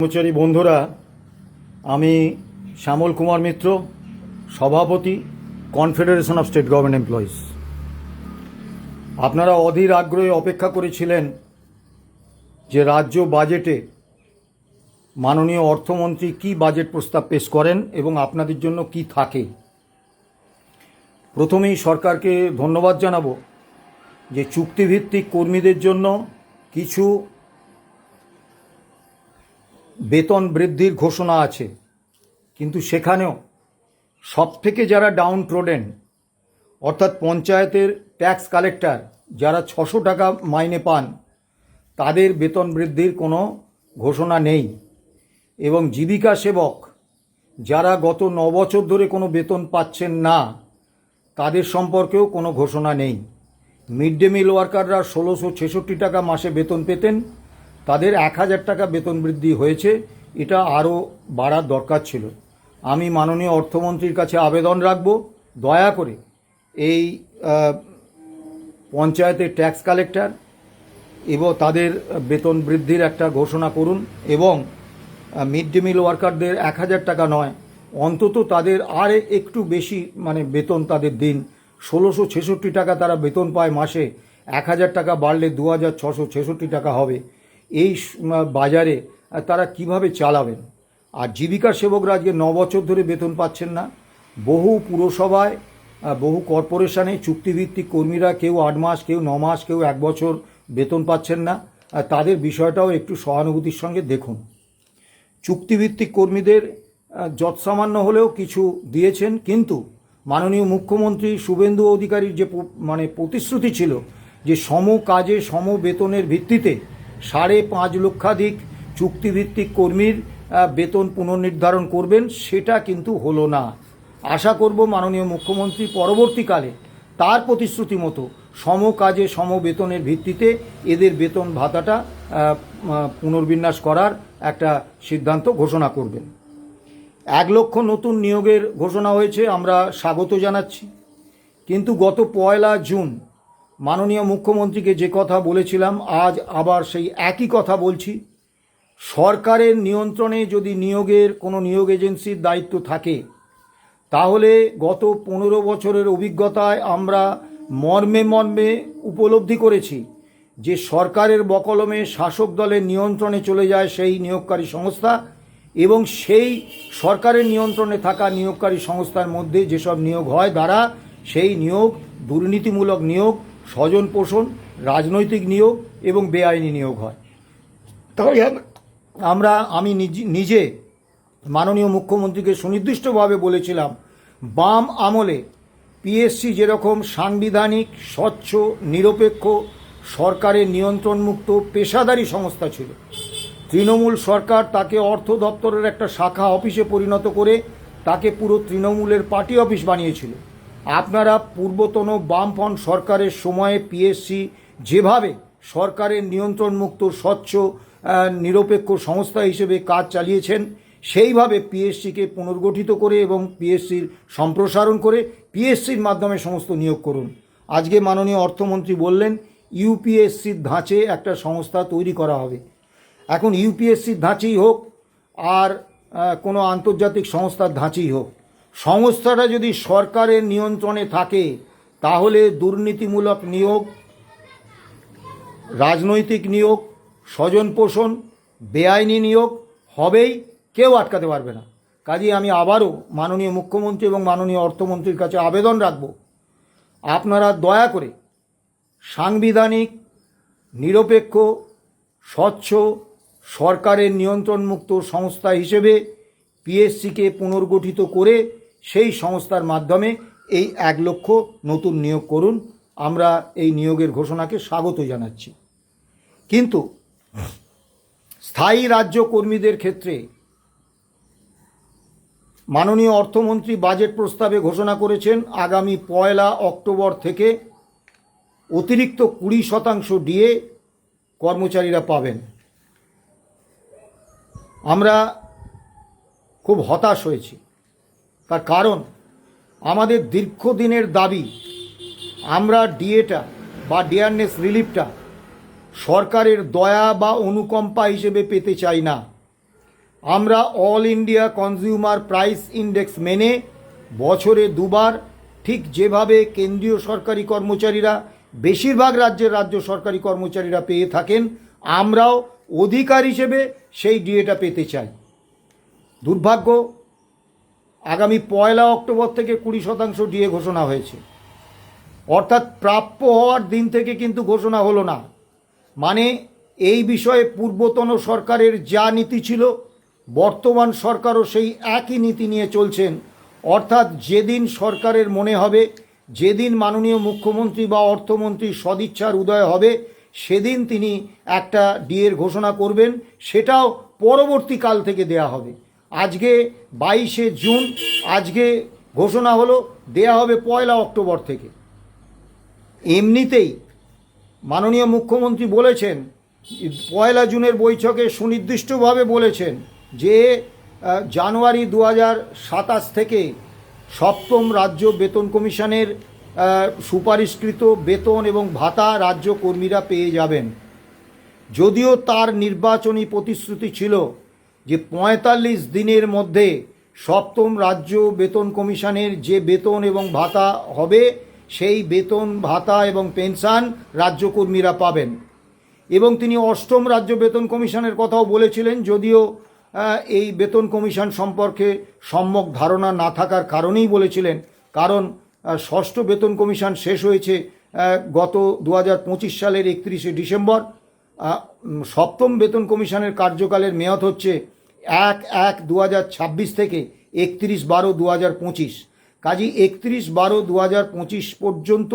কর্মচারী বন্ধুরা, আমি শ্যামল কুমার মিত্র, সভাপতি, confederation of state government employees. আপনারা অধীর আগ্রহে অপেক্ষা করেছিলেন যে রাজ্য বাজেটে মাননীয় অর্থমন্ত্রী কি বাজেট প্রস্তাব পেশ করেন এবং আপনাদের জন্য কি থাকে। প্রথমেই সরকারকে ধন্যবাদ জানাবো যে চুক্তিভিত্তিক কর্মীদের জন্য কিছু বেতন বৃদ্ধির ঘোষণা আছে, কিন্তু সেখানেও সবথেকে যারা ডাউন ট্রোডেন অর্থাৎ পঞ্চায়েতের ট্যাক্স কালেক্টর যারা 600 টাকা মাইনে পান, তাদের বেতন বৃদ্ধির কোনো ঘোষণা নেই। এবং জীবিকা সেবক যারা গত 9 বছর ধরে কোনো বেতন পাচ্ছেন না, তাদের সম্পর্কেও কোনো ঘোষণা নেই। মিড ডে মিল ওয়ার্কাররা 1666 টাকা মাসে বেতন পেতেন, তাদের 1000 টাকা বেতন বৃদ্ধি হয়েছে। এটা আরও বাড়ার দরকার ছিল। আমি মাননীয় অর্থমন্ত্রীর কাছে আবেদন রাখব, দয়া করে এই পঞ্চায়েতের ট্যাক্স কালেক্টর এবং তাদের বেতন বৃদ্ধির একটা ঘোষণা করুন এবং মিড ডে মিল ওয়ার্কারদের 1000 টাকা নয়, অন্তত তাদের আর একটু বেশি বেতন তাদের দিন। 1666 টাকা তারা বেতন পায় মাসে, 1000 টাকা বাড়লে 2666 টাকা হবে। এই বাজারে তারা কিভাবে চালাবেন? আর জীবিকা সেবকরা আজকে 9 বছর ধরে বেতন পাচ্ছেন না। বহু পুরসভায়, বহু কর্পোরেশনে চুক্তিভিত্তিক কর্মীরা কেউ 8 মাস, কেউ 9 মাস, কেউ 1 বছর বেতন পাচ্ছেন না। তাদের বিষয়টাও একটু সহানুভূতির সঙ্গে দেখুন। চুক্তিভিত্তিক কর্মীদের যৎসামান্য হলেও কিছু দিয়েছেন, কিন্তু মাননীয় মুখ্যমন্ত্রী শুভেন্দু অধিকারীর যে প্রতিশ্রুতি ছিল যে সম কাজে সম বেতনের ভিত্তিতে 5.5 লক্ষাধিক চুক্তিভিত্তিক কর্মীর বেতন পুনর্নির্ধারণ করবেন, সেটা কিন্তু হলো না। আশা করব মাননীয় মুখ্যমন্ত্রী পরবর্তীকালে তার প্রতিশ্রুতি মতো সম কাজে সম বেতনের ভিত্তিতে এদের বেতন ভাতাটা পুনর্বিন্যাস করার একটা সিদ্ধান্ত ঘোষণা করবেন। 1 লক্ষ নতুন নিয়োগের ঘোষণা হয়েছে, আমরা স্বাগত জানাচ্ছি। কিন্তু গত 1 জুন মাননীয় মুখ্যমন্ত্রীকে যে কথা বলেছিলাম, আজ আবার সেই একই কথা বলছি। সরকারের নিয়ন্ত্রণে যদি কোনো নিয়োগ এজেন্সির দায়িত্ব থাকে, তাহলে গত 15 বছরের অভিজ্ঞতায় আমরা মর্মে উপলব্ধি করেছি যে সরকারের বকলমে শাসক দলের নিয়ন্ত্রণে চলে যায় সেই নিয়োগকারী সংস্থা, এবং সেই সরকারের নিয়ন্ত্রণে থাকা নিয়োগকারী সংস্থার মধ্যে যেসব নিয়োগ হয়, দ্বারা সেই নিয়োগ দুর্নীতিমূলক নিয়োগ, স্বজন পোষণ, রাজনৈতিক নিয়োগ এবং বেআইনি নিয়োগ হয়। তাহলে আমি নিজে মাননীয় মুখ্যমন্ত্রীকে সুনির্দিষ্টভাবে বলেছিলাম, বাম আমলে পিএসসি যেরকম সাংবিধানিক, স্বচ্ছ, নিরপেক্ষ, সরকারের নিয়ন্ত্রণমুক্ত পেশাদারী সংস্থা ছিল, তৃণমূল সরকার তাকে অর্থ দপ্তরের একটা শাখা অফিসে পরিণত করে তাকে পুরো তৃণমূলের পার্টি অফিস বানিয়েছিল। আপনারা পূর্বতন বামফ্রন্ট সরকারের সময়ে পিএসসি যেভাবে সরকারের নিয়ন্ত্রণমুক্ত, স্বচ্ছ, নিরপেক্ষ সংস্থা হিসেবে কাজ চালিয়েছেন, সেইভাবে পিএসসিকে পুনর্গঠিত করে এবং পিএসসির সম্প্রসারণ করে পিএসসির মাধ্যমে সমস্ত নিয়োগ করুন। আজকে মাননীয় অর্থমন্ত্রী বললেন ইউপিএসসির ধাঁচে একটা সংস্থা তৈরি করা হবে। এখন ইউপিএসসির ধাঁচেই হোক আর কোনো আন্তর্জাতিক সংস্থার ধাঁচেই হোক, সংস্থাটা যদি সরকারের নিয়ন্ত্রণে থাকে, তাহলে দুর্নীতিমূলক নিয়োগ, রাজনৈতিক নিয়োগ, স্বজন পোষণ, বেআইনি নিয়োগ হবেই, কেউ আটকাতে পারবে না। কাজেই আমি আবারও মাননীয় মুখ্যমন্ত্রী এবং মাননীয় অর্থমন্ত্রীর কাছে আবেদন রাখব, আপনারা দয়া করে সাংবিধানিক, নিরপেক্ষ, স্বচ্ছ, সরকারের নিয়ন্ত্রণমুক্ত সংস্থা হিসেবে পিএসসিকে পুনর্গঠিত করে সেই সংস্থার মাধ্যমে এই 1 লক্ষ নতুন নিয়োগ করুন। আমরা এই নিয়োগের ঘোষণাকে স্বাগত জানাচ্ছি। কিন্তু স্থায়ী রাজ্য কর্মীদের ক্ষেত্রে মাননীয় অর্থমন্ত্রী বাজেট প্রস্তাবে ঘোষণা করেছেন আগামী 1 অক্টোবর থেকে অতিরিক্ত 20% ডিএ কর্মচারীরা পাবেন। আমরা খুব হতাশ হয়েছি, তার কারণ আমাদের দীর্ঘদিনের দাবি, আমরা ডিএটা বা ডিয়ারনেস রিলিফটা সরকারের দয়া বা অনুকম্পা হিসেবে পেতে চাই না। আমরা all India consumer price index মেনে বছরে দুবার, ঠিক যেভাবে কেন্দ্রীয় সরকারি কর্মচারীরা, বেশিরভাগ রাজ্যের রাজ্য সরকারি কর্মচারীরা পেয়ে থাকেন, আমরাও অধিকার হিসেবে সেই ডিএটা পেতে চাই। দুর্ভাগ্য, আগামী 1 অক্টোবর থেকে 20% ডিএ ঘোষণা হয়েছে, অর্থাৎ প্রাপ্য হওয়ার দিন থেকে কিন্তু ঘোষণা হলো না। মানে এই বিষয়ে পূর্বতন সরকারের যা নীতি ছিল, বর্তমান সরকারও সেই একই নীতি নিয়ে চলছেন। অর্থাৎ যেদিন সরকারের মনে হবে, যেদিন মাননীয় মুখ্যমন্ত্রী বা অর্থমন্ত্রী সদিচ্ছার উদয় হবে, সেদিন তিনি একটা ডিএর ঘোষণা করবেন, সেটাও পরবর্তীকাল থেকে দেয়া হবে। আজকে 22শে জুন, আজকে ঘোষণা হলো, দেয়া হবে 1 অক্টোবর থেকে। এমনিতেই মাননীয় মুখ্যমন্ত্রী বলেছেন, 1 জুনের বৈঠকে সুনির্দিষ্টভাবে বলেছেন যে জানুয়ারি 2027 থেকে 7ম রাজ্য বেতন কমিশনের সুপারিশকৃত বেতন এবং ভাতা রাজ্য কর্মীরা পেয়ে যাবেন। যদিও তার নির্বাচনী প্রতিশ্রুতি ছিল যে 45 দিনের মধ্যে 7ম রাজ্য বেতন কমিশনের যে বেতন এবং ভাতা হবে, সেই বেতন ভাতা এবং পেনশন রাজ্য কর্মীরা পাবেন। এবং তিনি 8ম রাজ্য বেতন কমিশনের কথাও বলেছিলেন, যদিও এই বেতন কমিশন সম্পর্কে সম্যক ধারণা না থাকার কারণেই বলেছিলেন, কারণ 6ষ্ঠ বেতন কমিশন শেষ হয়েছে গত 2025 সালের 31শে ডিসেম্বর। 7ম বেতন কমিশনের কার্যকালের মেয়াদ হচ্ছে 1/1/2026 থেকে 31/12/2025। কাজেই 31/12/2025 পর্যন্ত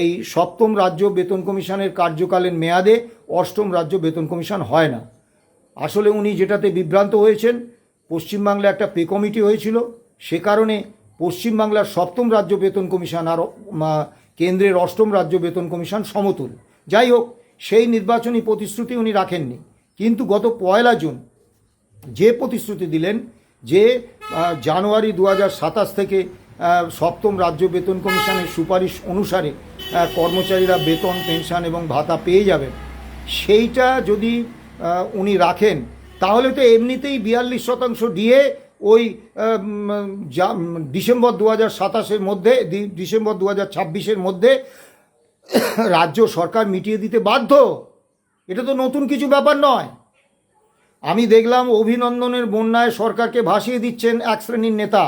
এই 7ম রাজ্য বেতন কমিশনের কার্যকালের মেয়াদে 8ম রাজ্য বেতন কমিশন হয় না। আসলে উনি যেটাতে বিভ্রান্ত হয়েছেন, পশ্চিমবাংলায় একটা পে কমিটি হয়েছিল, সে কারণে পশ্চিমবাংলার 7ম রাজ্য বেতন কমিশন আর কেন্দ্রের 8ম রাজ্য বেতন কমিশন সমতুল। যাই হোক, সেই নির্বাচনী প্রতিশ্রুতি উনি রাখেননি, কিন্তু গত 1 জুন যে প্রতিশ্রুতি দিলেন যে জানুয়ারি 2027 থেকে 7ম রাজ্য বেতন কমিশনের সুপারিশ অনুসারে কর্মচারীরা বেতন, পেনশন এবং ভাতা পেয়ে যাবেন, সেইটা যদি উনি রাখেন, তাহলে তো এমনিতেই 42% ডিএ ওই ডিসেম্বর 2027-এর মধ্যে, ডিসেম্বর 2026-এর মধ্যে রাজ্য সরকার মিটিয়ে দিতে বাধ্য। এটা তো নতুন কিছু ব্যাপার নয়। আমি দেখলাম অভিনন্দনের বন্যায় সরকারকে ভাসিয়ে দিচ্ছেন এক শ্রেণীর নেতা।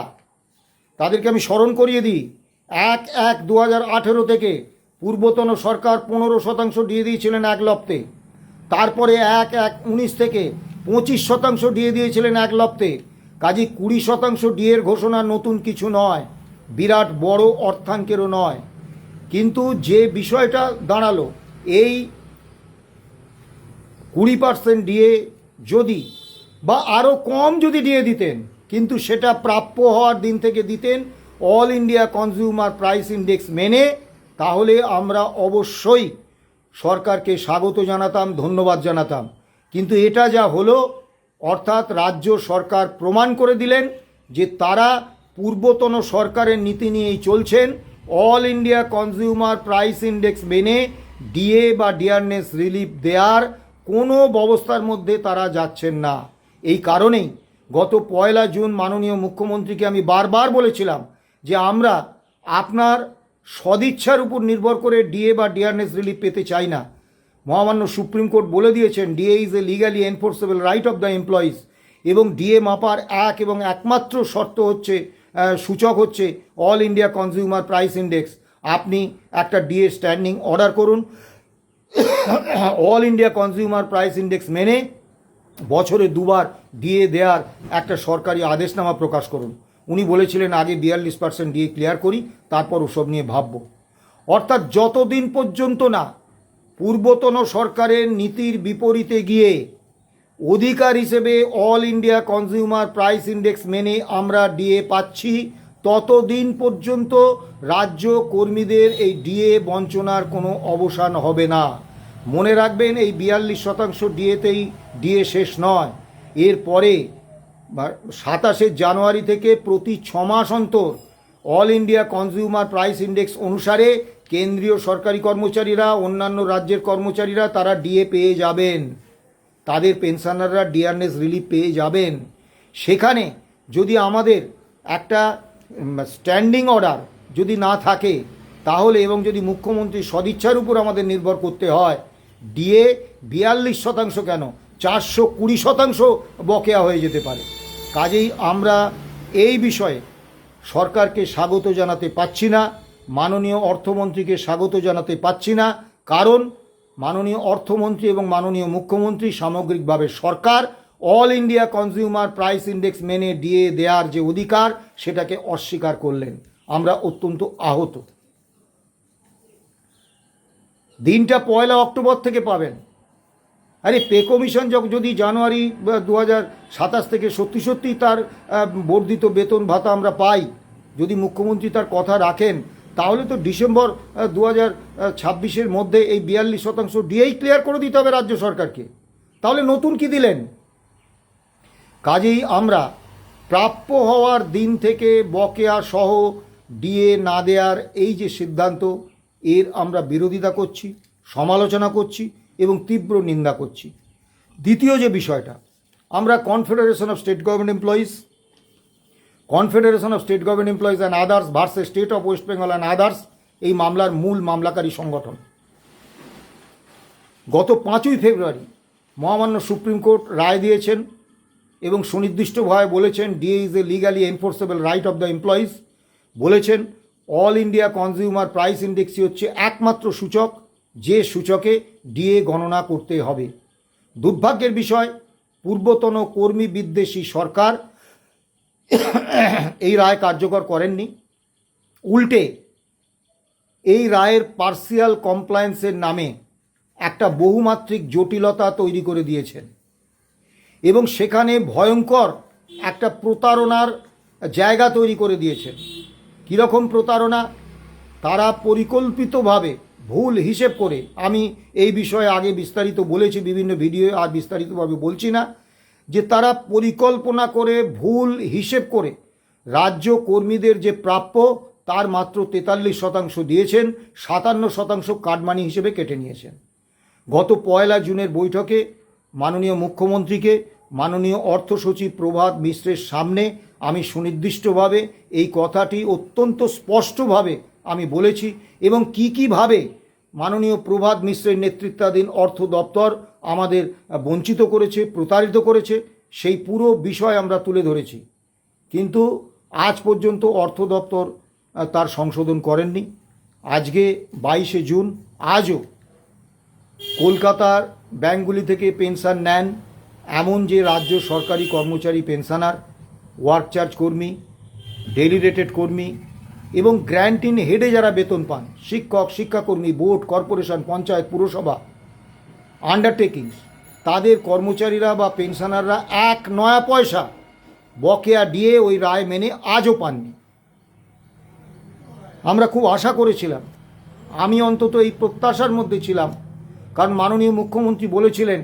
তাদেরকে আমি স্মরণ করিয়ে দিই, 1/1/2018 থেকে পূর্বতন সরকার 15% ডিএ দিয়েছিলেন 1 লপ্তে। তারপরে 1/1/19 থেকে 25% ডিএ দিয়েছিলেন 1 লপ্তে। কাজেই 20% ডিএর ঘোষণা নতুন কিছু নয়, বিরাট বড় অর্থাঙ্কেরও নয়। কিন্তু যে বিষয়টা দাঁড়ালো, এই 20% ডিএ যদি বা আরও কম যদি ডিএ দিতেন, কিন্তু সেটা প্রাপ্য হওয়ার দিন থেকে দিতেন all India consumer price index মেনে, তাহলে আমরা অবশ্যই সরকারকে স্বাগত জানাতাম, ধন্যবাদ জানাতাম। কিন্তু এটা যা হলো, অর্থাৎ রাজ্য সরকার প্রমাণ করে দিলেন যে তারা পূর্বতন সরকারের নীতি নিয়েই চলছেন। All India consumer price index মেনে ডিএ বা ডিয়ারনেস রিলিফ দেওয়ার কোনো ব্যবস্থার মধ্যে তারা যাচ্ছেন না। এই কারণেই গত 1 জুন মাননীয় মুখ্যমন্ত্রীকে আমি বারবার বলেছিলাম যে আমরা আপনার সদিচ্ছার উপর নির্ভর করে ডিএ বা ডিয়ারনেস রিলিফ পেতে চাই না। মহামান্য সুপ্রিম কোর্ট বলে দিয়েছেন DA is a legally enforceable right of the employees, এবং ডিএ মাপার এক এবং একমাত্র শর্ত হচ্ছে, সূচক হচ্ছে all India consumer price index. আপনি একটা ডিএ স্ট্যান্ডিং অর্ডার করুন, all India consumer price index মেনে বছরে 2বার ডিএ দেওয়ার একটা সরকারি আদেশনামা প্রকাশ করুন। উনি বলেছিলেন আগে 42% ডিএ ক্লিয়ার করি, তারপর ওসব নিয়ে ভাবব। অর্থাৎ যতদিন পর্যন্ত না পূর্বতন সরকারের নীতির বিপরীতে গিয়ে অধিকার হিসেবে all India consumer price index মেনে আমরা ডিএ পাচ্ছি, ততদিন পর্যন্ত রাজ্য কর্মীদের এই ডিএ বঞ্চনার কোনো অবসান হবে না। মনে রাখবেন, এই 42% ডিএতেই ডিএ শেষ নয়। এরপরে 27শে জানুয়ারি থেকে প্রতি 6 মাস অন্তর all India consumer price index অনুসারে কেন্দ্রীয় সরকারি কর্মচারীরা, অন্যান্য রাজ্যের কর্মচারীরা তারা ডিএ পেয়ে যাবেন। তাদের পেনশনাররা ডিয়ারনেস রিলিফ পেয়ে যাবেন। সেখানে যদি আমাদের একটা স্ট্যান্ডিং অর্ডার যদি না থাকে তাহলে, এবং যদি মুখ্যমন্ত্রীর সদিচ্ছার উপর আমাদের নির্ভর করতে হয়, ডিএ 42% কেন 420% বকেয়া হয়ে যেতে পারে। কাজেই আমরা এই বিষয়ে সরকারকে স্বাগত জানাতে পাচ্ছি না, মাননীয় অর্থমন্ত্রীকে স্বাগত জানাতে পাচ্ছি না, কারণ মাননীয় অর্থমন্ত্রী এবং মাননীয় মুখ্যমন্ত্রী সামগ্রিকভাবে সরকার all India consumer price index মেনে ডিএ দেওয়ার যে অধিকার সেটাকে অস্বীকার করলেন। আমরা অত্যন্ত আহত। দিনটা 1 অক্টোবর থেকে পাবেন। আরে পে কমিশন যদি জানুয়ারি 2027 থেকে সত্যি সত্যি তার বর্ধিত বেতন ভাতা আমরা পাই, যদি মুখ্যমন্ত্রী তার কথা রাখেন, তাহলে তো ডিসেম্বর 2026-এর মধ্যে এই 42% ডিএই ক্লিয়ার করে দিতে হবে রাজ্য সরকারকে। তাহলে নতুন কি দিলেন? কাজেই আমরা প্রাপ্য হওয়ার দিন থেকে বকেয়া সহ ডিএ না দেওয়ার এই যে সিদ্ধান্ত, এর আমরা বিরোধিতা করছি, সমালোচনা করছি এবং তীব্র নিন্দা করছি। দ্বিতীয় যে বিষয়টা, আমরা confederation of state government employees and others versus state of West Bengal and others, এই মামলার মূল মামলাকারী সংগঠন। গত 5ই ফেব্রুয়ারি মহামান্য সুপ্রিম কোর্ট রায় দিয়েছেন এবং সুনির্দিষ্টভাবে বলেছেন DA is a legally enforceable right of the employees. বলেছেন অল ইন্ডিয়া কনজিউমার প্রাইস ইন্ডেক্সই হচ্ছে একমাত্র সূচক, যে সূচকে ডিএ গণনা করতে হবে। দুর্ভাগ্যের বিষয়, পূর্বতন কর্মী বিদ্বেষী সরকার এই রায় কার্যকর করেননি। উল্টে এই রায়ের পার্সিয়াল কমপ্লায়েন্সের নামে একটা বহুমাত্রিক জটিলতা তৈরি করে দিয়েছেন এবং সেখানে ভয়ঙ্কর একটা প্রতারণার জায়গা তৈরি করে দিয়েছেন। কীরকম প্রতারণা? তারা পরিকল্পিতভাবে ভুল হিসেব করে, আমি এই বিষয়ে আগে বিস্তারিত বলেছি বিভিন্ন ভিডিওয়ে, আর বিস্তারিতভাবে বলছি না, যে তারা পরিকল্পনা করে ভুল হিসেব করে রাজ্য কর্মীদের যে প্রাপ্য তার মাত্র 43% দিয়েছেন, 57% কাটমানি হিসেবে কেটে নিয়েছেন। গত 1 জুনের বৈঠকে মাননীয় মুখ্যমন্ত্রীকে মাননীয় অর্থ সচিব প্রভাত মিশ্রের সামনে আমি সুনির্দিষ্টভাবে এই কথাটি অত্যন্ত স্পষ্টভাবে আমি বলেছি এবং কীভাবে মাননীয় প্রভাত মিশ্রের নেতৃত্বাধীন অর্থ দপ্তর আমাদের বঞ্চিত করেছে, প্রতারিত করেছে, সেই পুরো বিষয় আমরা তুলে ধরেছি। কিন্তু আজ পর্যন্ত অর্থ দপ্তর তার সংশোধন করেননি। আজকে 22শে জুন, আজও কলকাতার ব্যাঙ্কগুলি থেকে পেনশন নেন এমন যে রাজ্য সরকারি কর্মচারী পেনশনার, ওয়ার্ক চার্জ কর্মী, ডেলি রেটেড কর্মী এবং গ্র্যান্ট ইন হেডে যারা বেতন পান, শিক্ষক, শিক্ষাকর্মী, বোর্ড, কর্পোরেশন, পঞ্চায়েত, পুরসভা, আন্ডারটেকিংস, তাদের কর্মচারীরা বা পেনশনাররা 1 নয়া পয়সা বকেয়া ডিএ ওই রায় মেনে আজও পাননি। আমরা খুব আশা করেছিলাম, আমি অন্তত এই প্রত্যাশার মধ্যে ছিলাম, কারণ মাননীয় মুখ্যমন্ত্রী বলেছিলেন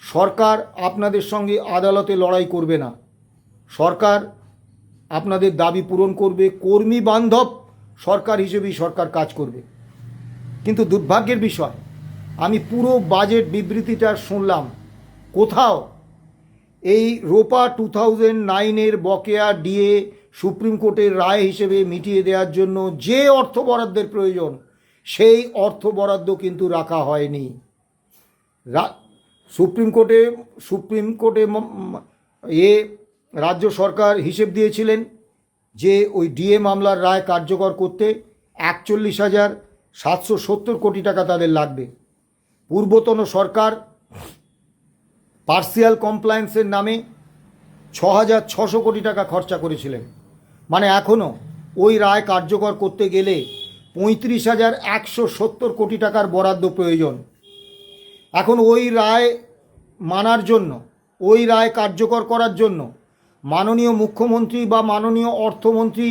সরকার আপনাদের সঙ্গে আদালতে লড়াই করবে না, সরকার আপনাদের দাবি পূরণ করবে, কর্মী বান্ধব সরকার হিসেবেই সরকার কাজ করবে। কিন্তু দুর্ভাগ্যের বিষয়, আমি পুরো বাজেট বিবৃতিটা শুনলাম, কোথাও এই রোপা 2009-এর বকেয়া ডিএ সুপ্রিম কোর্টের রায় হিসেবে মিটিয়ে দেওয়ার জন্য যে অর্থ বরাদ্দের প্রয়োজন সেই অর্থ বরাদ্দ কিন্তু রাখা হয়নি। সুপ্রিম কোর্টে রাজ্য সরকার হিসেব দিয়েছিলেন যে ওই ডিএ মামলার রায় কার্যকর করতে 41,770 কোটি টাকা তাদের লাগবে। পূর্বতন সরকার পার্সিয়াল কমপ্লায়েন্সের নামে 6,600 কোটি টাকা খরচা করেছিলেন। মানে এখনও ওই রায় কার্যকর করতে গেলে 35,170 কোটি টাকার বরাদ্দ প্রয়োজন। এখন ওই রায় মানার জন্য, ওই রায় কার্যকর করার জন্য মাননীয় মুখ্যমন্ত্রী বা মাননীয় অর্থমন্ত্রী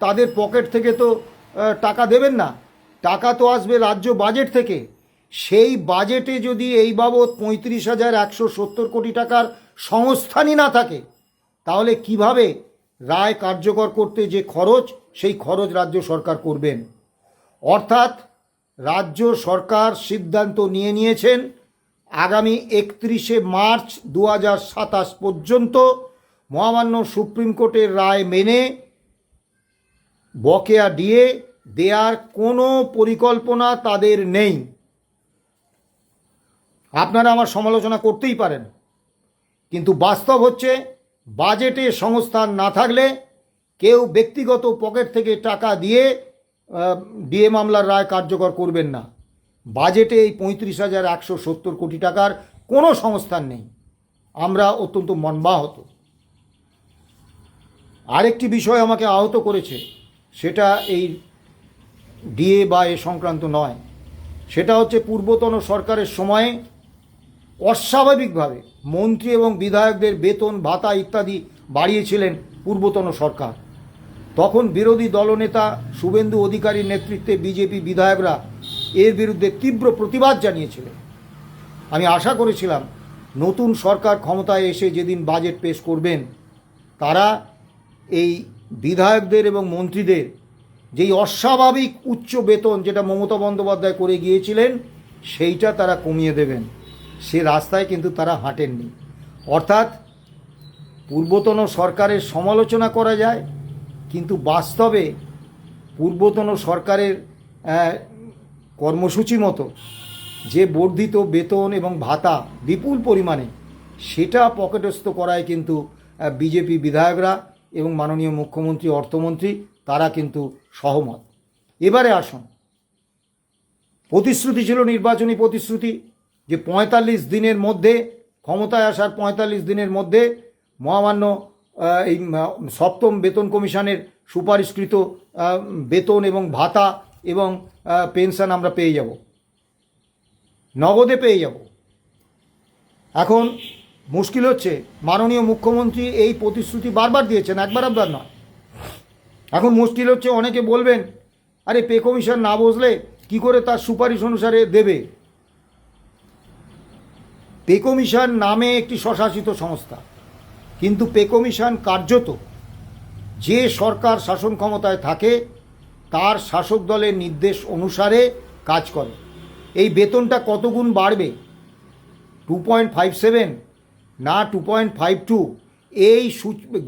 তাদের পকেট থেকে তো টাকা দেবেন না, টাকা তো আসবে রাজ্য বাজেট থেকে। সেই বাজেটে যদি এই বাবদ 35,170 কোটি টাকার সংস্থানই না থাকে, তাহলে কিভাবে রায় কার্যকর করতে যে খরচ, সেই খরচ রাজ্য সরকার করবেন? অর্থাৎ রাজ্য সরকার সিদ্ধান্ত নিয়েছেন আগামী 31শে মার্চ 2027 পর্যন্ত মহামান্য সুপ্রিম কোর্টের রায় মেনে বকেয়া ডিএ দেওয়ার কোনো পরিকল্পনা তাদের নেই। আপনারা আমার সমালোচনা করতেই পারেন, কিন্তু বাস্তব হচ্ছে বাজেটে সংস্থান না থাকলে কেউ ব্যক্তিগত পকেট থেকে টাকা দিয়ে ডিএ মামলার রায় কার্যকর করবেন না। বাজেটে এই 35,170 কোটি টাকার কোনো সংস্থান নেই। আমরা অত্যন্ত মর্মাহত। আরেকটি বিষয় আমাকে আহত করেছে, সেটা এই ডিএ বা এ সংক্রান্ত নয়, সেটা হচ্ছে পূর্বতন সরকারের সময়ে অস্বাভাবিকভাবে মন্ত্রী এবং বিধায়কদের বেতন ভাতা ইত্যাদি বাড়িয়েছিলেন পূর্বতন সরকার। তখন বিরোধী দলনেতা শুভেন্দু অধিকারীর নেতৃত্বে বিজেপি বিধায়করা এর বিরুদ্ধে তীব্র প্রতিবাদ জানিয়েছিলেন। আমি আশা করেছিলাম নতুন সরকার ক্ষমতায় এসে যেদিন বাজেট পেশ করবেন, তারা এই বিধায়কদের এবং মন্ত্রীদের যেই অস্বাভাবিক উচ্চ বেতন যেটা মমতা বন্দ্যোপাধ্যায় করে গিয়েছিলেন সেইটা তারা কমিয়ে দেবেন। সে রাস্তায় কিন্তু তারা হাঁটেননি। অর্থাৎ পূর্বতন সরকারের সমালোচনা করা যায়, কিন্তু বাস্তবে পূর্বতন সরকারের কর্মসূচি মতো যে বর্ধিত বেতন এবং ভাতা বিপুল পরিমাণে, সেটা পকেটস্থ করায় কিন্তু বিজেপি বিধায়করা এবং মাননীয় মুখ্যমন্ত্রী অর্থমন্ত্রী তারা কিন্তু সহমত। এবারে আসুন, প্রতিশ্রুতি ছিল নির্বাচনী প্রতিশ্রুতি যে 45 দিনের মধ্যে, ক্ষমতায় আসার 45 দিনের মধ্যে মহামান্য এই সপ্তম বেতন কমিশনের সুপারিশকৃত বেতন এবং ভাতা এবং পেনশন আমরা পেয়ে যাব, নগদে পেয়ে যাব। এখন মুশকিল হচ্ছে মাননীয় মুখ্যমন্ত্রী এই প্রতিশ্রুতি বারবার দিয়েছেন, একবার নয়। এখন মুশকিল হচ্ছে, অনেকে বলবেন আরে পে কমিশন না বসলে কি করে তার সুপারিশ অনুসারে দেবে। পে কমিশন নামে একটি স্বশাসিত সংস্থা, কিন্তু পে কমিশন কার্যত যে সরকার শাসন ক্ষমতায় থাকে তার শাসক দলের নির্দেশ অনুসারে কাজ করে। এই বেতনটা কত গুণ বাড়বে, 2.57 না 2.52, এই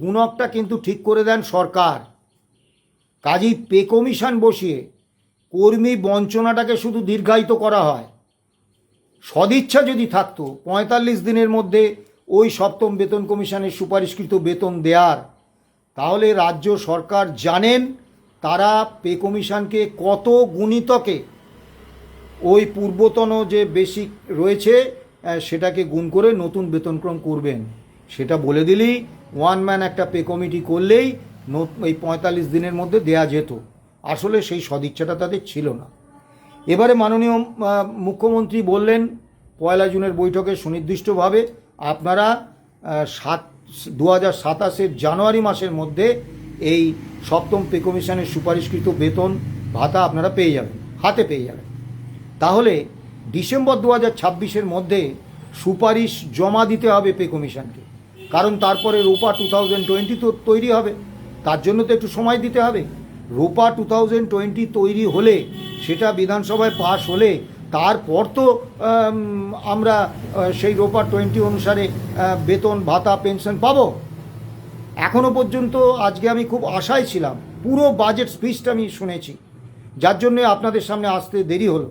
গুণকটা কিন্তু ঠিক করে দেন সরকার। কাজেই পে কমিশন বসিয়ে কর্মী বঞ্চনাটাকে শুধু দীর্ঘায়িত করা হয়। সদিচ্ছা যদি থাকতো 45 দিনের মধ্যে ওই সপ্তম বেতন কমিশনের সুপারিশকৃত বেতন দেওয়ার, তাহলে রাজ্য সরকার জানেন তারা পে কমিশনকে কত গুণিতকে ওই পূর্বতন যে বেসিক রয়েছে সেটাকে গুণ করে নতুন বেতনক্রম করবেন। সেটা বলে দিলেই ওয়ান ম্যান একটা পে কমিটি করলেই এই 45 দিনের মধ্যে দেয়া যেত। আসলে সেই সদিচ্ছাটা তাদের ছিল না। এবারে মাননীয় মুখ্যমন্ত্রী বললেন 1 জুনের বৈঠকে সুনির্দিষ্টভাবে আপনারা 2027 জানুয়ারি মাসের মধ্যে এই সপ্তম পে কমিশনের সুপারিশকৃত বেতন ভাতা আপনারা পেয়ে যাবেন, হাতে পেয়ে যাবেন। তাহলে ডিসেম্বর 2026 মধ্যে সুপারিশ জমা দিতে হবে পে কমিশনকে, কারণ তারপরে রোপা 2020 তো তৈরি হবে, তার জন্য তো একটু সময় দিতে হবে। রোপা 2020 তৈরি হলে, সেটা বিধানসভায় পাশ হলে তারপর তো আমরা সেই রোপা 20 অনুসারে বেতন ভাতা পেনশন পাবো। এখনও পর্যন্ত আজকে আমি খুব আশায় ছিলাম, পুরো বাজেট স্পিচটা আমি শুনেছি, যার জন্যে আপনাদের সামনে আসতে দেরি হলো।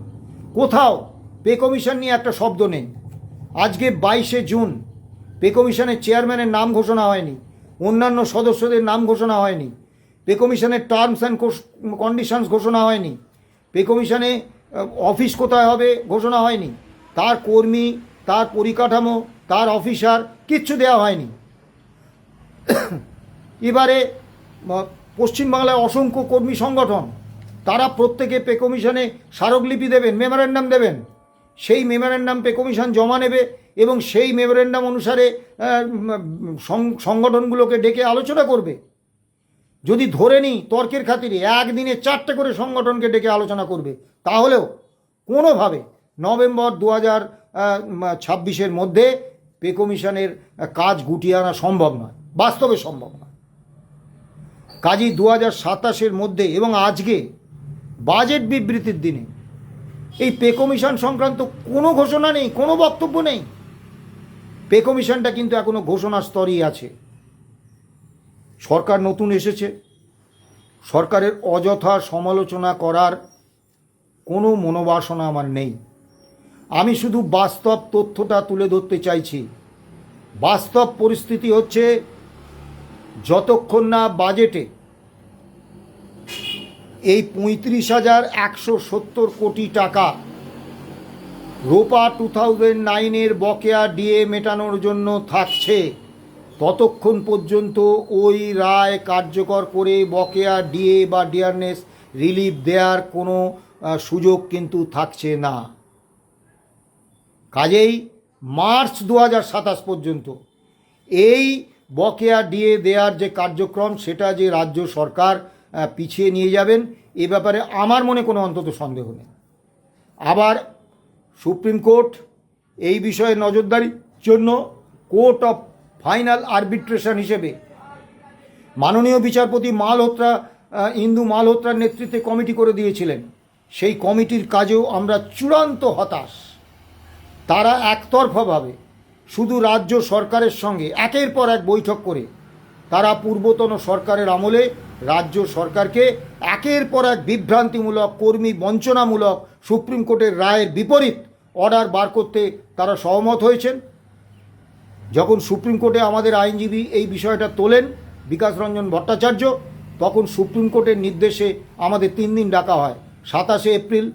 কোথাও পে কমিশন নিয়ে একটা শব্দ নেই। আজকে 22শে জুন, পে কমিশনের চেয়ারম্যানের নাম ঘোষণা হয়নি, অন্যান্য সদস্যদের নাম ঘোষণা হয়নি, পে কমিশনের টার্মস অ্যান্ড কন্ডিশনস ঘোষণা হয়নি, পে কমিশনে অফিস কোথায় হবে ঘোষণা হয়নি, তার কর্মী, তার পরিকাঠামো, তার অফিসার কিচ্ছু দেওয়া হয়নি। এবারে পশ্চিমবাংলায় অসংখ্য কর্মী সংগঠন, তারা প্রত্যেকে পে কমিশনে স্মারকলিপি দেবেন, মেমোরেন্ডাম দেবেন। সেই মেমোরেন্ডাম পে কমিশন জমা নেবে এবং সেই মেমোরেন্ডাম অনুসারে সংগঠনগুলোকে ডেকে আলোচনা করবে। যদি ধরে নিই তর্কের খাতিরে একদিনে 4টে করে সংগঠনকে ডেকে আলোচনা করবে, তাহলেও কোনোভাবে নভেম্বর 2026 মধ্যে পে কমিশনের কাজ গুটিয়ে আনা সম্ভব নয়, বাস্তবে সম্ভব নয়। কাজেই 2027 মধ্যে এবং আজকে বাজেট বিবৃতির দিনে এই পে কমিশন সংক্রান্ত কোনো ঘোষণা নেই, কোনো বক্তব্য নেই। পে কমিশনটা কিন্তু এখনো ঘোষণার স্তরেই আছে। সরকার নতুন এসেছে, সরকারের অযথা সমালোচনা করার কোনো মনোবাসনা আমার নেই। আমি শুধু বাস্তব তথ্যটা তুলে ধরতে চাইছি। বাস্তব পরিস্থিতি হচ্ছে, যতক্ষণ না বাজেটে এই ৩৫,১৭০ কোটি টাকা রোপা 2009-এর বকেয়া ডিএ মেটানোর জন্য থাকছে, ততক্ষণ পর্যন্ত ওই রায় কার্যকর করে বকেয়া ডিএ বা ডিয়ারনেস রিলিফ দেওয়ার কোনো সুযোগ কিন্তু থাকছে না। কাজেই মার্চ 2027 পর্যন্ত এই বকেয়া ডিএ দেওয়ার যে কার্যক্রম, সেটা যে রাজ্য সরকার পিছিয়ে নিয়ে যাবেন, এ ব্যাপারে আমার মনে কোনো অন্তত সন্দেহ নেই। আবার সুপ্রিম কোর্ট এই বিষয়ে নজরদারির জন্য কোর্ট অফ ফাইনাল আরবিট্রেশন হিসেবে মাননীয় বিচারপতি মালহোত্রা, ইন্দু মালহোত্রার নেতৃত্বে কমিটি করে দিয়েছিলেন। সেই কমিটির কাজেও আমরা চূড়ান্ত হতাশ। তারা একতরফাভাবে শুধু রাজ্য সরকারের সঙ্গে একের পর এক বৈঠক করে তারা পূর্বতন সরকারের আমলে রাজ্য সরকারকে একের পর এক বিভ্রান্তিমূলক, কর্মী বঞ্চনামূলক সুপ্রিম কোর্টের রায়ের বিপরীত অর্ডার বার করতে তারা সহমত হয়েছেন। যখন সুপ্রিম কোর্টে আমাদের আইনজীবী এই বিষয়টা তোলেন, বিকাশ রঞ্জন ভট্টাচার্য, তখন সুপ্রিম কোর্টের নির্দেশে আমাদের 3 দিন ডাকা হয়, 27 এপ্রিল,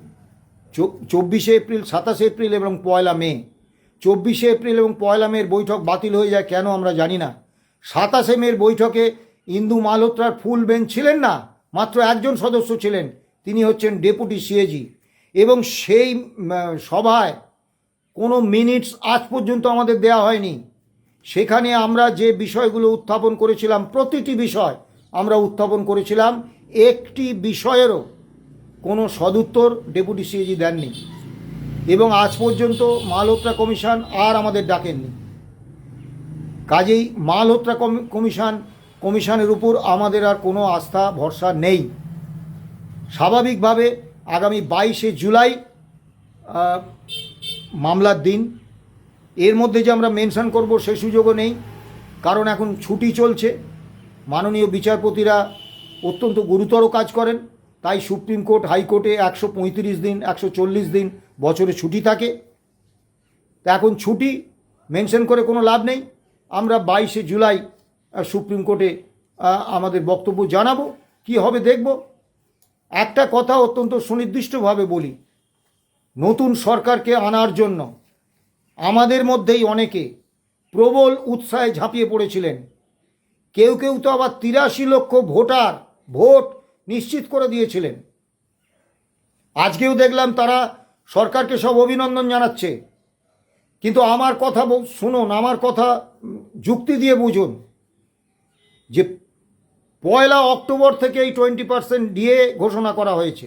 24 এপ্রিল, 27 এপ্রিল এবং 1 মে। 24 এপ্রিল এবং 1 মের বৈঠক বাতিল হয়ে যায় কেন আমরা জানি না। 27 মের বৈঠকে ইন্দু মালহোত্রার ফুল বেঞ্চ ছিলেন না, মাত্র একজন সদস্য ছিলেন, তিনি হচ্ছেন ডেপুটি সিএজি। এবং সেই সভায় কোনো মিনিটস আজ পর্যন্ত আমাদের দেয়া হয়নি। সেখানে আমরা যে বিষয়গুলো উত্থাপন করেছিলাম, প্রতিটি বিষয় আমরা উত্থাপন করেছিলাম, একটি বিষয়েরও কোনো সদুত্তর ডেপুটি সিএজি দেননি। এবং আজ পর্যন্ত মালহোত্রা কমিশন আর আমাদের ডাকেননি। কাজেই মালহোত্রা কমিশনের উপর আমাদের আর কোনো আস্থা ভরসা নেই। স্বাভাবিকভাবে আগামী 22 জুলাই মামলার দিন, এর মধ্যে যে আমরা মেনশন করব সে সুযোগও নেই, কারণ এখন ছুটি চলছে। মাননীয় বিচারপতিরা অত্যন্ত গুরুতর কাজ করেন, তাই সুপ্রিম কোর্ট, হাইকোর্টে 135 দিন, 140 দিন বছরে ছুটি থাকে। তা এখন ছুটি মেনশন করে কোনো লাভ নেই। আমরা 22 জুলাই সুপ্রিম কোর্টে আমাদের বক্তব্য জানাবো, কি হবে দেখব। একটা কথা অত্যন্ত সুনির্দিষ্টভাবে বলি, নতুন সরকারকে আনার জন্য আমাদের মধ্যেই অনেকে প্রবল উৎসাহে ঝাঁপিয়ে পড়েছিলেন। কেউ কেউ তো আবার 83 লক্ষ ভোট নিশ্চিত করে দিয়েছিলেন। আজকেও দেখলাম তারা সরকারকে সব অভিনন্দন জানাচ্ছে। কিন্তু আমার কথা শুনুন, আমার কথা যুক্তি দিয়ে বুঝুন যে 1 অক্টোবর থেকে এই 20% ডিএ ঘোষণা করা হয়েছে,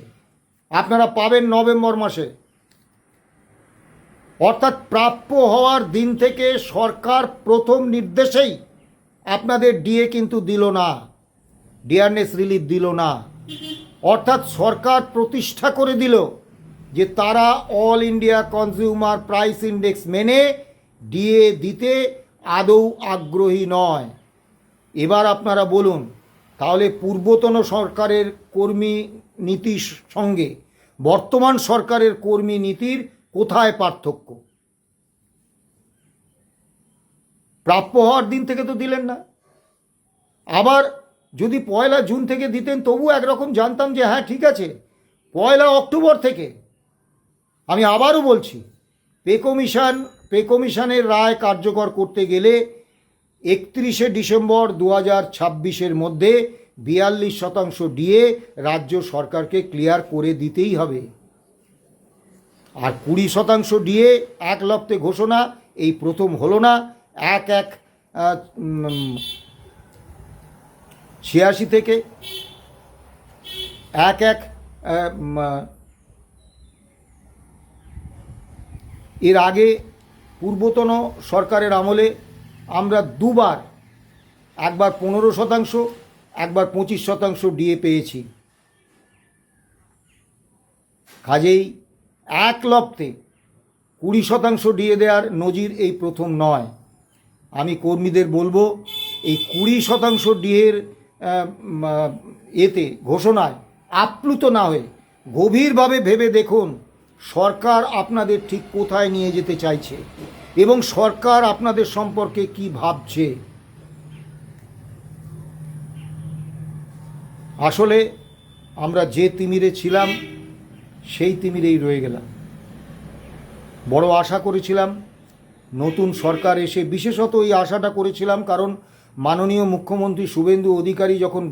আপনারা পাবেন নভেম্বর মাসে। অর্থাৎ প্রাপ্য হওয়ার দিন থেকে সরকার প্রথম নির্দেশেই আপনাদের ডিএ কিন্তু দিল না, ডিয়ারনেস রিলিফ দিল না। অর্থাৎ সরকার প্রতিষ্ঠা করে দিল যে তারা all India consumer price index মেনে ডিএ দিতে আদৌ আগ্রহী নয়। এবার আপনারা বলুন, তাহলে পূর্বতন সরকারের কর্মী নীতির সঙ্গে বর্তমান সরকারের কর্মী নীতির কোথায় পার্থক্য? প্রাপ্য হওয়ার দিন থেকে তো দিলেন না। আবার যদি 1 জুন থেকে দিতেন তবু একরকম জানতাম যে হ্যাঁ ঠিক আছে। 1 অক্টোবর থেকে, আমি আবারও বলছি, পে কমিশনের রায় কার্যকর করতে গেলে 31 ডিসেম্বর 2026 মধ্যে 42% ডিএ রাজ্য সরকারকে ক্লিয়ার করে দিতেই হবে। আর 20% ডিএ এক লপ্তে ঘোষণা এই প্রথম হলো না। 1/1/86 থেকে 1/1 এর আগে পূর্বতন সরকারের আমলে আমরা দুবার, একবার 15%, একবার 25% ডিএ পেয়েছি। কাজেই এক লপ্তে 20% ডিএ দেওয়ার নজির এই প্রথম নয়। আমি কর্মীদের বলবো, এই 20% ডিএর এতে ঘোষণায় আপ্লুত না হয়ে গভীরভাবে ভেবে দেখুন সরকার আপনাদের ঠিক কোথায় নিয়ে যেতে চাইছে এবং সরকার আপনাদের সম্পর্কে কি ভাবছে। আসলে আমরা যে তিমিরে ছিলাম সেই তিমিরেই রয়ে গেলাম। বড় আশা করেছিলাম নতুন সরকার এসে, বিশেষত এই আশাটা করেছিলাম কারণ মাননীয় মুখ্যমন্ত্রী শুভেন্দু অধিকারী যখন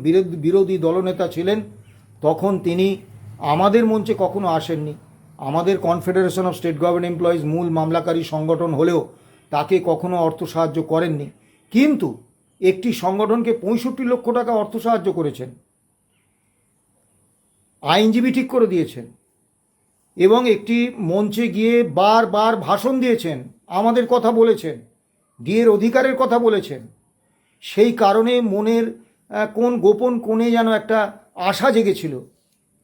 বিরোধী দলনেতা ছিলেন তখন তিনি আমাদের মঞ্চে কখনো আসেননি। আমাদের confederation of state government employees মূল মামলাকারী সংগঠন হলেও তাকে কখনো অর্থ সাহায্য করেননি, কিন্তু একটি সংগঠনকে 65 লক্ষ টাকা অর্থ সাহায্য করেছেন, আইনজীবী ঠিক করে দিয়েছেন এবং একটি মঞ্চে গিয়ে বারবার ভাষণ দিয়েছেন, আমাদের কথা বলেছেন, ডিএর অধিকারের কথা বলেছেন। সেই কারণে মনের কোন গোপন কোণে যেন একটা আশা জেগেছিল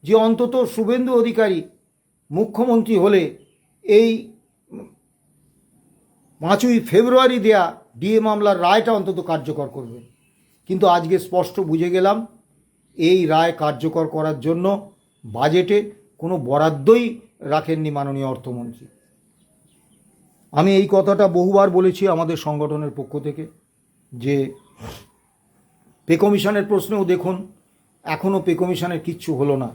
যে অন্তত শুভেন্দু অধিকারী মুখ্যমন্ত্রী হলে এই 5ই ফেব্রুয়ারি দেয়া ডিএ মামলার রায়টা অন্তত কার্যকর করবেন। কিন্তু আজকে স্পষ্ট বুঝে গেলাম এই রায় কার্যকর করার জন্য বাজেটে কোনো বরাদ্দই রাখেননি মাননীয় অর্থমন্ত্রী। আমি এই কথাটা বহুবার বলেছি আমাদের সংগঠনের পক্ষ থেকে যে পে কমিশনের প্রশ্নেও দেখুন এখনও পে কমিশনের কিচ্ছু হলো না।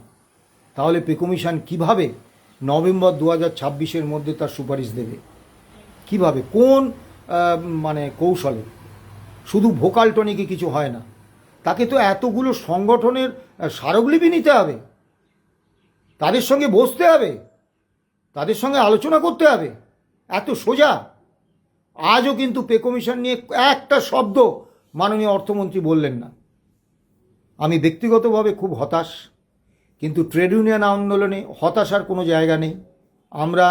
তাহলে পে কমিশন কীভাবে নভেম্বর 2026-এর মধ্যে তার সুপারিশ দেবে? কিভাবে, কোন কৌশলে? শুধু ভোকাল টনিকে কিছু হয় না, তাকে তো এতগুলো সংগঠনের স্মারকলিপি নিতে হবে, তাদের সঙ্গে বসতে হবে, তাদের সঙ্গে আলোচনা করতে হবে। এত সোজা? আজও কিন্তু পে কমিশন নিয়ে একটা শব্দ মাননীয় অর্থমন্ত্রী বললেন না। আমি ব্যক্তিগতভাবে খুব হতাশ, কিন্তু ট্রেড ইউনিয়ন আন্দোলনে হতাশার কোনো জায়গা নেই। আমরা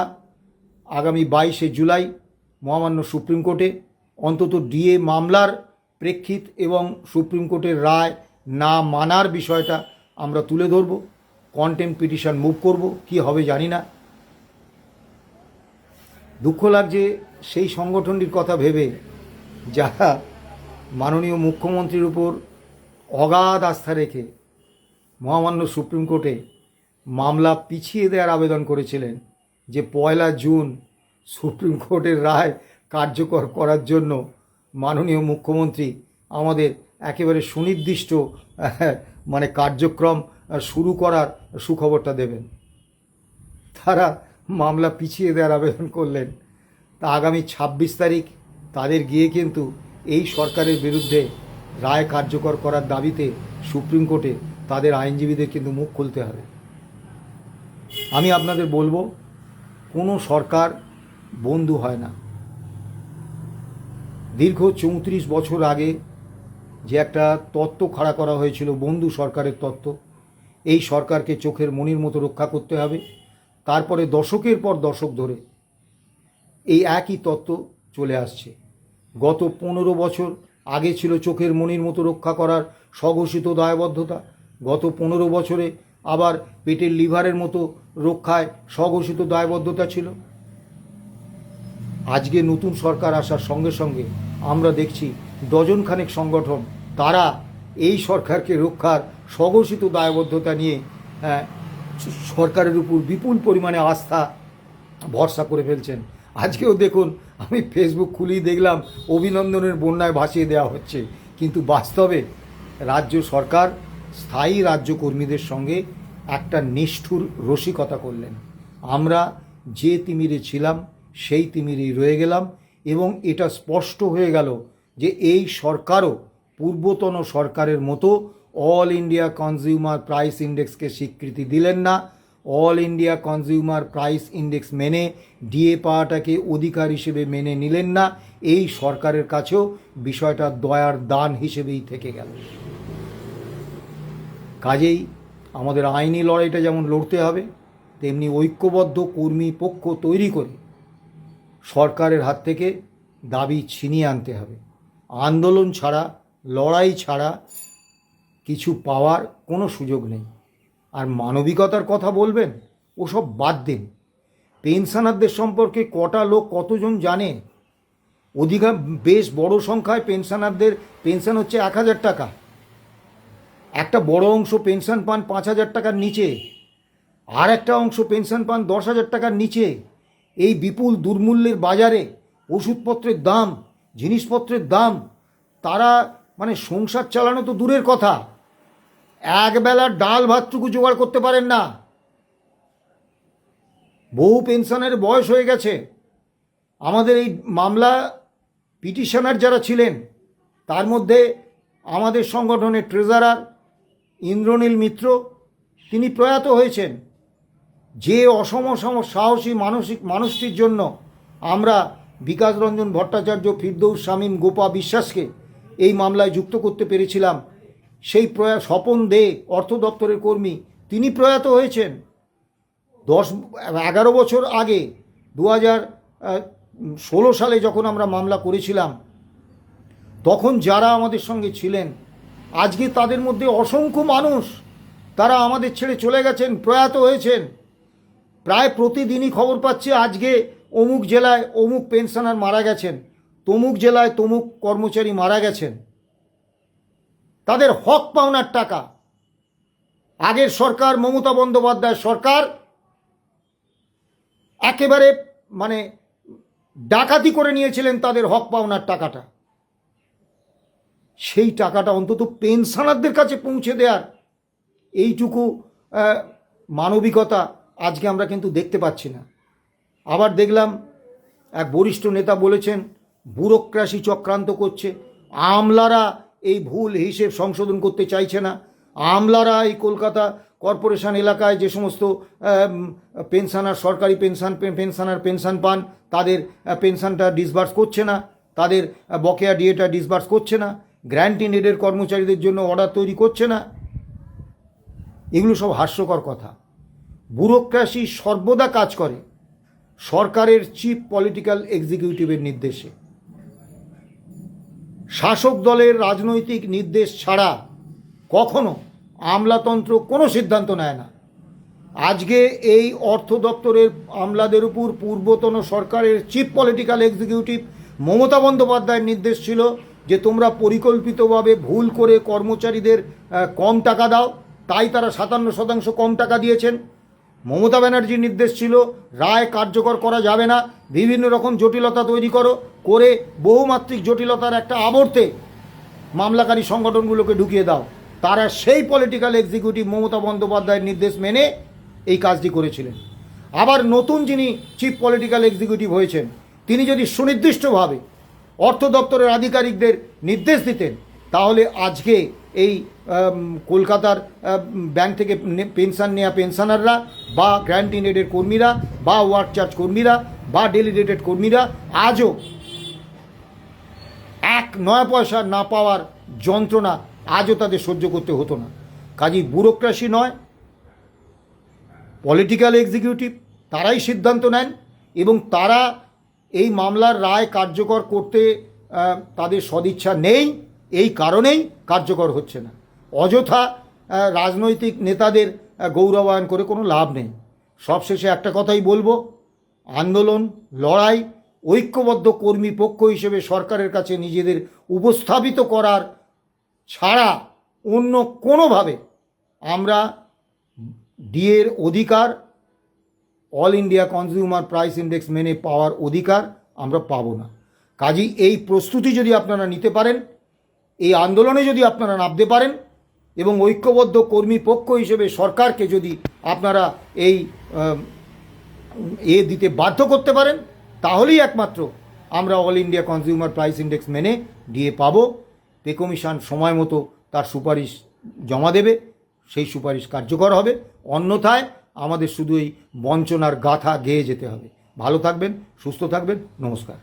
আগামী 22শে জুলাই মহামান্য সুপ্রিম কোর্টে অন্তত ডিএ মামলার প্রেক্ষিত এবং সুপ্রিম কোর্টের রায় না মানার বিষয়টা আমরা তুলে ধরব, কন্টেম্প পিটিশন মুভ করব, কি হবে জানি না। দুঃখ লাগছে সেই সংগঠনটির কথা ভেবে যারা মাননীয় মুখ্যমন্ত্রীর উপর অগাধ আস্থা রেখে মহামান্য সুপ্রিম কোর্টে মামলা পিছিয়ে দেওয়ার আবেদন করেছিলেন যে 1 জুন সুপ্রিম কোর্টের রায় কার্যকর করার জন্য মাননীয় মুখ্যমন্ত্রী আমাদের একেবারে সুনির্দিষ্ট কার্যক্রম শুরু করার সুখবরটা দেবেন। তারা মামলা পিছিয়ে দেওয়ার আবেদন করলেন। তা আগামী 26 তারিখ তাদের গিয়ে কিন্তু এই সরকারের বিরুদ্ধে রায় কার্যকর করার দাবিতে সুপ্রিম কোর্টে তাদের আইনজীবীদের কিন্তু মুখ খুলতে হবে। আমি আপনাদের বলবো, কোনো সরকার বন্ধু হয় না। দীর্ঘ 34 বছর আগে যে একটা তত্ত্ব খাড়া করা হয়েছিল বন্ধু সরকারের তত্ত্ব, এই সরকারকে চোখের মণির মতো রক্ষা করতে হবে। তারপরে দশকের পর দশক ধরে এই একই তত্ত্ব চলে আসছে। গত 15 বছর আগে ছিল চোখের মণির মতো রক্ষা করার স্বঘোষিত দায়বদ্ধতা, গত 15 বছরে আবার পেটের লিভারের মতো রক্ষায় স্বঘোষিত দায়বদ্ধতা ছিল। আজকে নতুন সরকার আসার সঙ্গে সঙ্গে আমরা দেখছি ডজনখানেক সংগঠন তারা এই সরকারকে রক্ষার স্বঘোষিত দায়বদ্ধতা নিয়ে সরকারের উপর বিপুল পরিমাণে আস্থা ভরসা করে ফেলছেন। আজকেও দেখুন, আমি ফেসবুক খুলেই দেখলাম অভিনন্দনের বন্যায় ভাসিয়ে দেওয়া হচ্ছে, কিন্তু বাস্তবে রাজ্য সরকার স্থায়ী রাজ্য কর্মীদের সঙ্গে একটা নিষ্ঠুর রসিকতা করলেন। আমরা যে তিমিরে ছিলাম সেই তিমিরেই রয়ে গেলাম এবং এটা স্পষ্ট হয়ে গেল যে এই সরকারও পূর্বতন সরকারের মতো অল ইন্ডিয়া কনজিউমার প্রাইস ইন্ডেক্সকে স্বীকৃতি দিলেন না। All India consumer price index মেনে ডিএ পাওয়াটাকে অধিকার হিসেবে মেনে নিলেন না। এই সরকারের কাছেও বিষয়টা দয়ার দান হিসেবেই থেকে গেল। কাজেই আমাদের আইনি লড়াইটা যেমন লড়তে হবে, তেমনি ঐক্যবদ্ধ কর্মী পক্ষ তৈরি করে সরকারের হাত থেকে দাবি ছিনিয়ে আনতে হবে। আন্দোলন ছাড়া, লড়াই ছাড়া কিছু পাওয়ার কোনো সুযোগ নেই। আর মানবিকতার কথা বলবেন, ওসব বাদ দিন। পেনশনারদের সম্পর্কে কটা লোক কতজন জানে? বেশ বড় সংখ্যায় পেনশনারদের পেনশন হচ্ছে 1,000 টাকা। একটা বড় অংশ পেনশন পান 5,000 টাকার নিচে, আর একটা অংশ পেনশন পান 10,000 টাকার নিচে। এই বিপুল দুর্মূল্যের বাজারে ওষুধপত্রের দাম, জিনিসপত্রের দাম, তারা মানে সংসার চালানো তো দূরের কথা, একবেলার ডাল ভাতটুকু জোগাড় করতে পারেন না। বহু পেনশনের বয়স হয়ে গেছে। আমাদের এই মামলা পিটিশনার যারা ছিলেন, তার মধ্যে আমাদের সংগঠনের ট্রেজারার ইন্দ্রনীল মিত্র, তিনি প্রয়াত হয়েছেন। যে সাহসী মানুষটির জন্য আমরা বিকাশ রঞ্জন ভট্টাচার্য, ফিরদৌস শামীম, গোপা বিশ্বাসকে এই মামলায় যুক্ত করতে পেরেছিলাম, সেই স্বপন দে অর্থ দপ্তরের কর্মী, তিনি প্রয়াত হয়েছেন 11 বছর আগে। 2016 সালে যখন আমরা মামলা করেছিলাম, তখন যারা আমাদের সঙ্গে ছিলেন, আজকে তাদের মধ্যে অসংখ্য মানুষ তারা আমাদের ছেড়ে চলে গেছেন, প্রয়াত হয়েছেন। প্রায় প্রতিদিনই খবর পাচ্ছি আজকে অমুক জেলায় অমুক পেনশনার মারা গেছেন, তমুক জেলায় তমুক কর্মচারী মারা গেছেন। তাদের হক পাওনার টাকা আগের সরকার, মমতা বন্দ্যোপাধ্যায় সরকার একেবারে মানে ডাকাতি করে নিয়েছিলেন তাদের হক পাওনার টাকাটা। সেই টাকাটা অন্তত পেনশনারদের কাছে পৌঁছে দেওয়ার এইটুকু মানবিকতা আজকে আমরা কিন্তু দেখতে পাচ্ছি না। আবার দেখলাম এক বরিষ্ঠ নেতা বলেছেন ব্যুরোক্রেসি চক্রান্ত করছে, আমলারা এই ভুল হিসেব সংশোধন করতে চাইছে না, আমলারা এই কলকাতা কর্পোরেশন এলাকায় যে সমস্ত পেনশনার, সরকারি পেনশনার পেনশন পান, তাদের পেনশনটা ডিসবার্স করছে না, তাদের বকেয়া ডিএটা ডিসবার্স করছে না, গ্র্যান্ট ইন এডের কর্মচারীদের জন্য অর্ডার তৈরি করছে না। এগুলো সব হাস্যকর কথা। ব্যুরোক্রেসি সর্বদা কাজ করে সরকারের চিফ পলিটিক্যাল এক্সিকিউটিভের নির্দেশে। শাসক দলের রাজনৈতিক নির্দেশ ছাড়া কখনো আমলাতন্ত্র কোনো সিদ্ধান্ত নেয় না। আজকে এই অর্থ দপ্তরের আমলাদের উপর পূর্বতন সরকারের চিফ পলিটিক্যাল এক্সিকিউটিভ মমতা বন্দ্যোপাধ্যায়ের নির্দেশ ছিল যে তোমরা পরিকল্পিতভাবে ভুল করে কর্মচারীদের কম টাকা দাও, তাই তারা 57% কম টাকা দিয়েছেন। মমতা ব্যানার্জির নির্দেশ ছিল রায় কার্যকর করা যাবে না, বিভিন্ন রকম জটিলতা তৈরি করে বহুমাত্রিক জটিলতার একটা আবর্তে মামলাকারী সংগঠনগুলোকে ঢুকিয়ে দাও। তারা সেই পলিটিক্যাল এক্সিকিউটিভ মমতা বন্দ্যোপাধ্যায়ের নির্দেশ মেনে এই কাজটি করেছিলেন। আবার নতুন যিনি চিফ পলিটিক্যাল এক্সিকিউটিভ হয়েছেন, তিনি যদি সুনির্দিষ্টভাবে অর্থ দপ্তরের আধিকারিকদের নির্দেশ দিতেন, তাহলে আজকে এই কলকাতার ব্যাংক থেকে পেনশন নেওয়া পেনশনাররা বা গ্র্যান্ট ইন এডের কর্মীরা বা ওয়ার্ক চার্জ কর্মীরা বা ডেলিগেটেড কর্মীরা আজও 1 পয়সা না পাওয়ার যন্ত্রণা আজও তাদের সহ্য করতে হতো না। কাজেই ব্যুরোক্রেসি নয়, পলিটিক্যাল এক্সিকিউটিভ তারাই সিদ্ধান্ত নেন এবং তারা এই মামলার রায় কার্যকর করতে তাদের সদিচ্ছা নেই, এই কারণেই কার্যকর হচ্ছে না। অযথা রাজনৈতিক নেতাদের গৌরবায়ন করে কোনো লাভ নেই। সবশেষে একটা কথাই বলবো, আন্দোলন, লড়াই, ঐক্যবদ্ধ কর্মী পক্ষ হিসেবে সরকারের কাছে নিজেদের উপস্থাপিত করার ছাড়া অন্য কোনোভাবে আমরা ডিএর অধিকার, all India consumer price index মেনে পাওয়ার অধিকার আমরা পাবো না। কাজেই এই প্রস্তুতি যদি আপনারা নিতে পারেন, এই আন্দোলনে যদি আপনারা নামতে পারেন এবং ঐক্যবদ্ধ কর্মী পক্ষ হিসেবে সরকারকে যদি আপনারা এই দিতে বাধ্য করতে পারেন, তাহলেই একমাত্র আমরা all India consumer price index মেনে ডিএ পাবো। পে কমিশন সময় মতো তার সুপারিশ জমা দেবে, সেই সুপারিশ কার্যকর হবে। অন্যথায় আমাদের শুধু এই বঞ্চনার গাথা গেয়ে যেতে হবে। ভালো থাকবেন, সুস্থ থাকবেন, নমস্কার।